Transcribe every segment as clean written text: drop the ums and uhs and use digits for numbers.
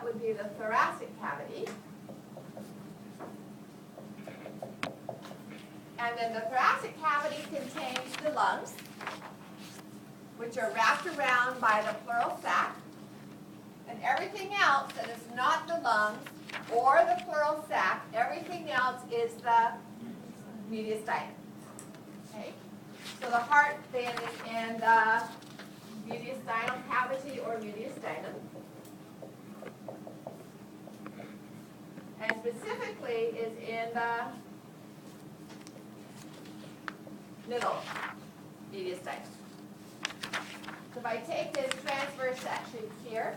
would be the thoracic cavity. And then the thoracic cavity contains the lungs, which are wrapped around by the pleural sac. And everything else that is not the lungs or the pleural sac, everything else is the mediastinum. Okay? So the heart then is in the mediastinal cavity or mediastinum. And specifically is in the middle mediastinum. So if I take this transverse section here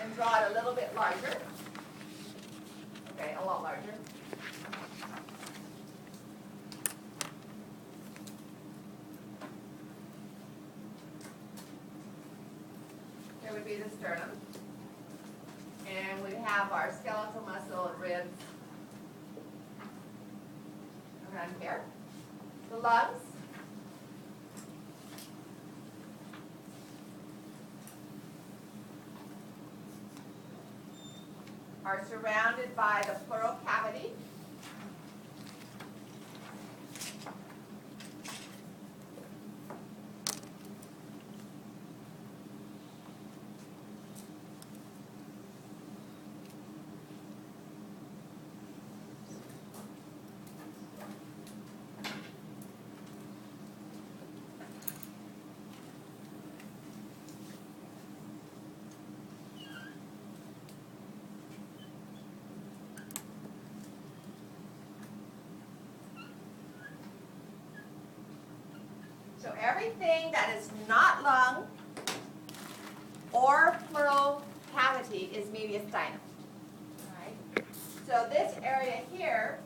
and draw it a little bit larger, okay, a lot larger. Here would be the sternum. And we have our skeletal muscle and ribs around here. The lungs. Are surrounded by the pleural cavity. So everything that is not lung or pleural cavity is mediastinum. Right? So this area here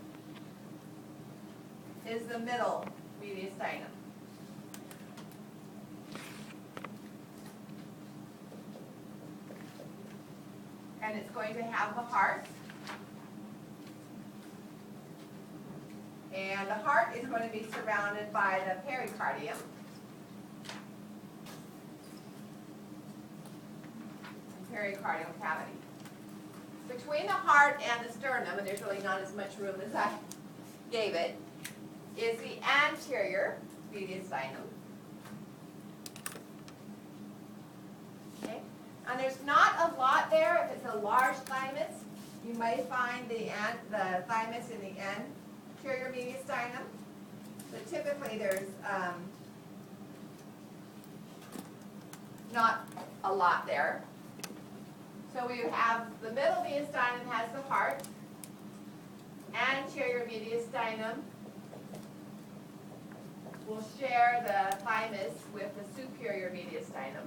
is the middle mediastinum. And it's going to have the heart. And the heart is going to be surrounded by the pericardium. And pericardial cavity. Between the heart and the sternum, and there's really not as much room as I gave it, is the anterior mediastinum. Okay? And there's not a lot there. If it's a large thymus, you may find the thymus in the anterior mediastinum. But typically there's not a lot there. So we have the middle mediastinum has the heart, anterior mediastinum will share the thymus with the superior mediastinum.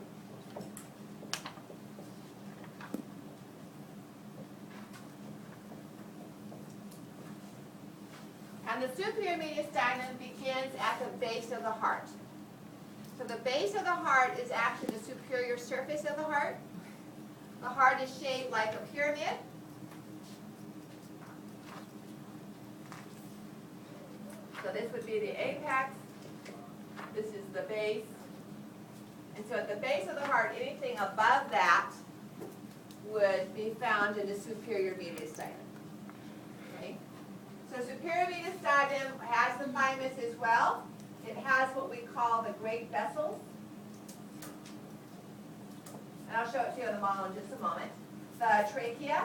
And the superior mediastinum begins at the base of the heart. So the base of the heart is actually the superior surface of the heart. The heart is shaped like a pyramid. So this would be the apex. This is the base. And so at the base of the heart, anything above that would be found in the superior mediastinum. Okay? So superior mediastinum has the thymus as well. It has what we call the great vessels. And I'll show it to you in the model in just a moment. The trachea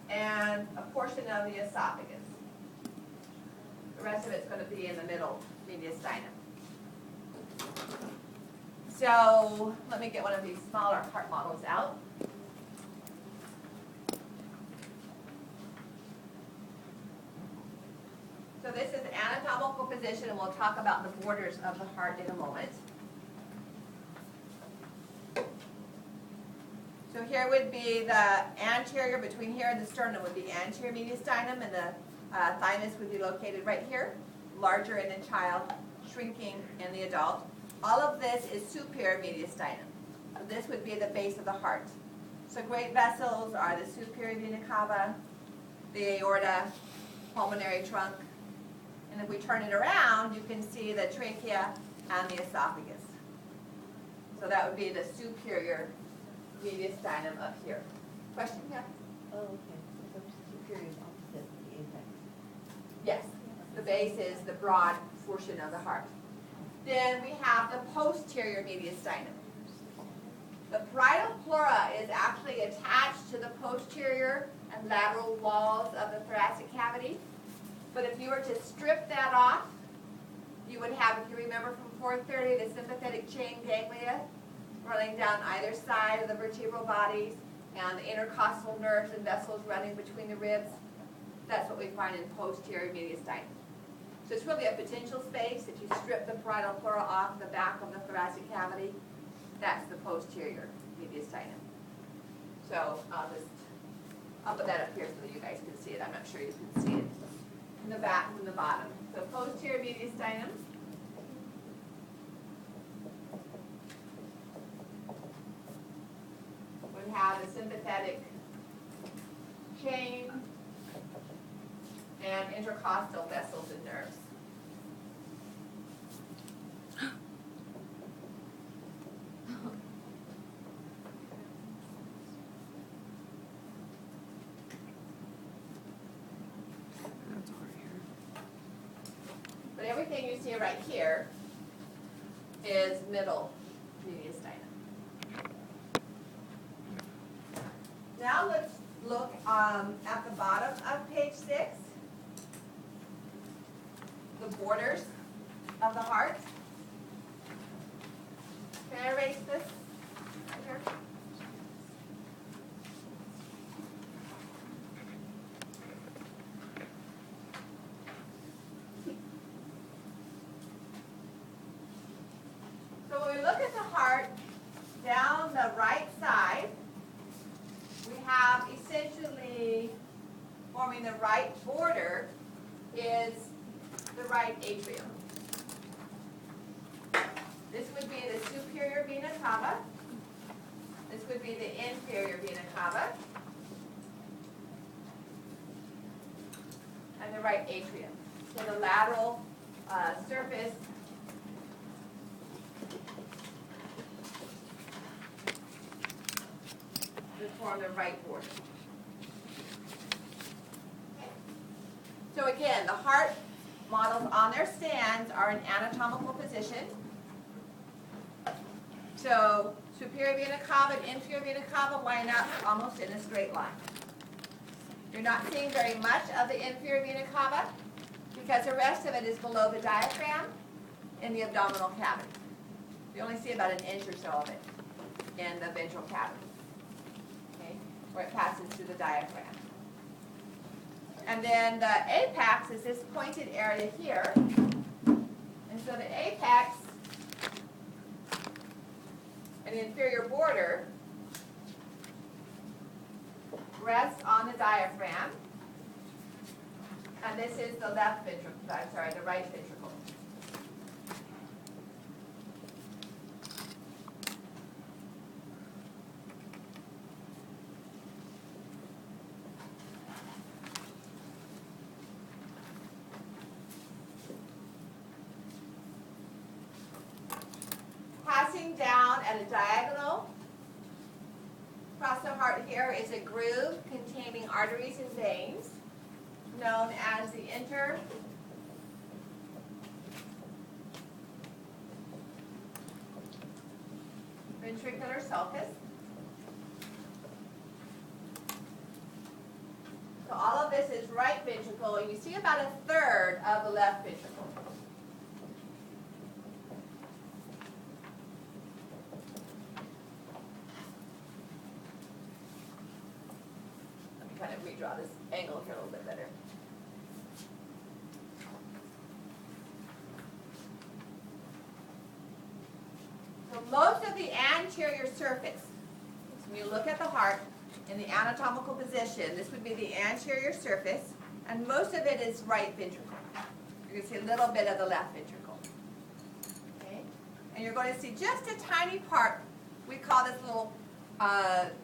and a portion of the esophagus. The rest of it's going to be in the middle mediastinum. So let me get one of these smaller heart models out. So this is anatomical position, and we'll talk about the borders of the heart in a moment. So here would be the anterior, between here and the sternum would be anterior mediastinum, and the thymus would be located right here, larger in the child, shrinking in the adult. All of this is superior mediastinum. So this would be the base of the heart. So great vessels are the superior vena cava, the aorta, pulmonary trunk, and if we turn it around, you can see the trachea and the esophagus. So that would be the superior mediastinum up here. Question, yeah? Oh, okay. So superior is opposite the apex. Yes, the base is the broad portion of the heart. Then we have the posterior mediastinum. The parietal pleura is actually attached to the posterior and lateral walls of the thoracic cavity. But if you were to strip that off, you would have, if you remember from 430, the sympathetic chain ganglia running down either side of the vertebral bodies and the intercostal nerves and vessels running between the ribs. That's what we find in posterior mediastinum. So it's really a potential space. If you strip the parietal pleura off the back of the thoracic cavity, that's the posterior mediastinum. So I'll put that up here so that you guys can see it. I'm not sure you can see it in the back and the bottom. So posterior mediastinum. We have the sympathetic chain and intercostal vessels and nerves. But everything you see right here is middle mediastinum. Now let's look at the bottom of page 6, the borders of the heart. Can I erase this here? So when we look at the heart down the right side, we have essentially forming the right border is the right atrium. This would be the superior vena cava. This would be the inferior vena cava. And the right atrium. So the lateral surface would form the right border. So again, the heart models on their stands are in anatomical position. So superior vena cava and inferior vena cava line up almost in a straight line. You're not seeing very much of the inferior vena cava because the rest of it is below the diaphragm in the abdominal cavity. You only see about an inch or so of it in the ventral cavity, okay, where it passes through the diaphragm. And then the apex is this pointed area here. And so the apex and the inferior border rests on the diaphragm. And this is the left ventricle, the right ventricle. Passing down at a diagonal across the heart here is a groove containing arteries and veins known as the interventricular sulcus. So all of this is right ventricle, and you see about a third of the left ventricle. Let me kind of redraw this angle here a little bit better. So most of the anterior surface, so when you look at the heart in the anatomical position, this would be the anterior surface, and most of it is right ventricle. You're going to see a little bit of the left ventricle. Okay? And you're going to see just a tiny part. We call this little,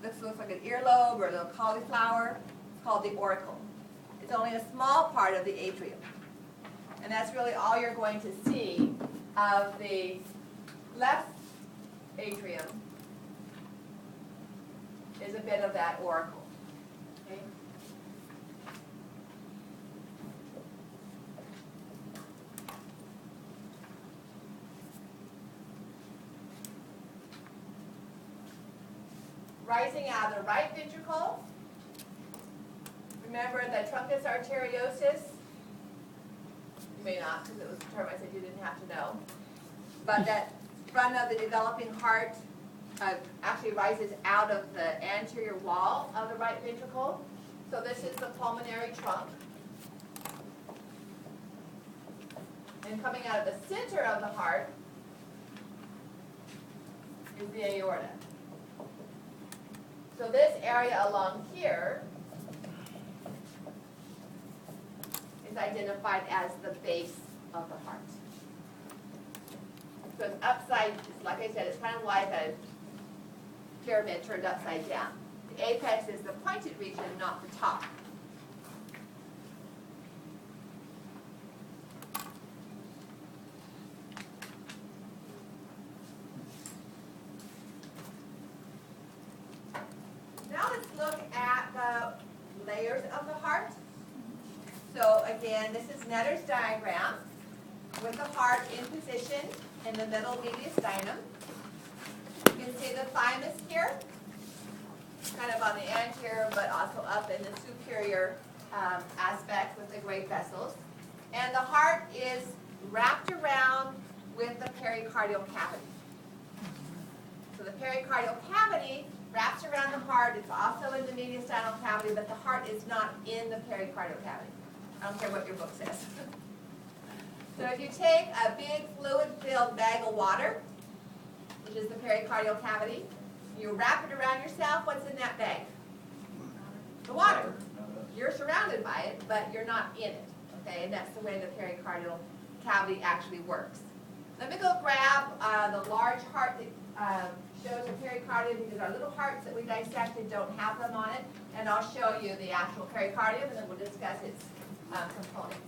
this looks like an earlobe or a little cauliflower. It's called the auricle. It's only a small part of the atrium. And that's really all you're going to see of the left atrium is a bit of that auricle. Okay? Rising out of the right ventricle. Remember the truncus arteriosus? You may not, because it was a term I said you didn't have to know. But that front of the developing heart actually rises out of the anterior wall of the right ventricle. So this is the pulmonary trunk. And coming out of the center of the heart is the aorta. So this area along here is identified as the base of the heart. So it's upside, like I said, it's kind of like a pyramid turned upside down. The apex is the pointed region, not the top. Now let's look at the layers of the heart. So again, this is Netter's diagram with the heart in position in the middle mediastinum. You can see the thymus here, kind of on the anterior, but also up in the superior aspect with the great vessels. And the heart is wrapped around with the pericardial cavity. So the pericardial cavity wraps around the heart. It's also in the mediastinal cavity, but the heart is not in the pericardial cavity. I don't care what your book says. So if you take a big fluid-filled bag of water, which is the pericardial cavity, you wrap it around yourself, what's in that bag? The water. You're surrounded by it, but you're not in it. Okay, and that's the way the pericardial cavity actually works. Let me go grab the large heart that shows a pericardium, because our little hearts that we dissected don't have them on it, and I'll show you the actual pericardium, and then we'll discuss its components.